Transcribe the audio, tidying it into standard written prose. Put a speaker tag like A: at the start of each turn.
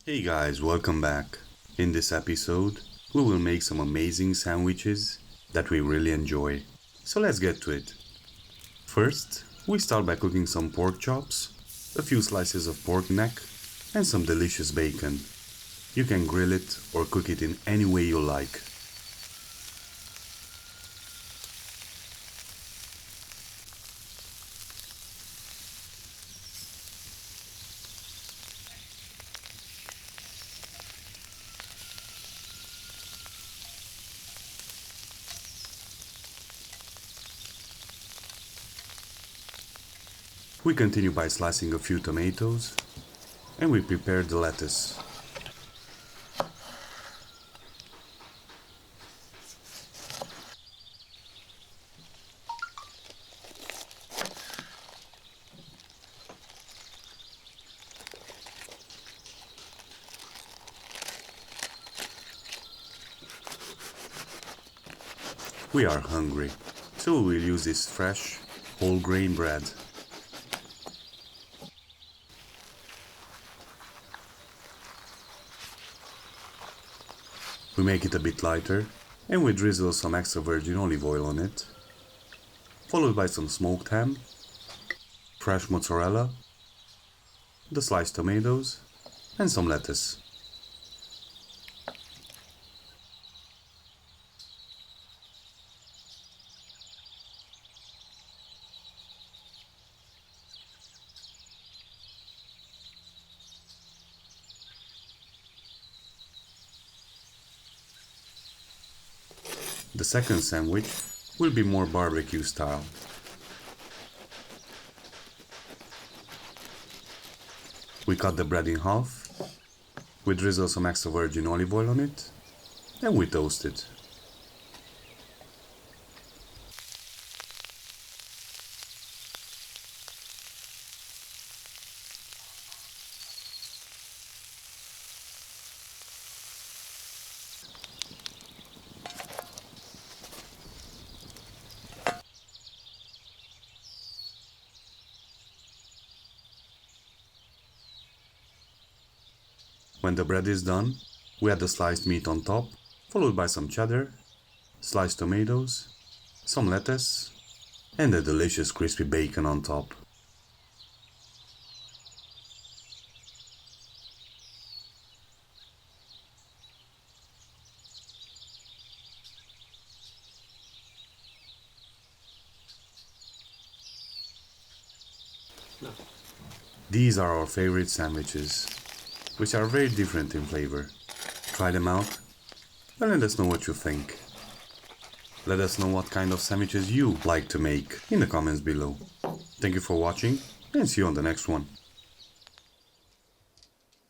A: Hey guys, welcome back. In this episode, we will make some amazing sandwiches that we really enjoy. So let's get to it. First, we start by cooking some pork chops, a few slices of pork neck, and some delicious bacon. You can grill it or cook it in any way you like. We continue by slicing a few tomatoes, and we prepare the lettuce. We are hungry, so we will use this fresh, whole grain bread. We make it a bit lighter, and we drizzle some extra virgin olive oil on it, followed by some smoked ham, fresh mozzarella, the sliced tomatoes, and some lettuce. The second sandwich will be more barbecue style. We cut the bread in half, we drizzle some extra virgin olive oil on it, and we toast it. When the bread is done, we add the sliced meat on top, followed by some cheddar, sliced tomatoes, some lettuce, and the delicious crispy bacon on top. These are our favorite sandwiches, which are very different in flavor. Try them out and let us know what you think. Let us know what kind of sandwiches you like to make in the comments below. Thank you for watching and see you on the next one.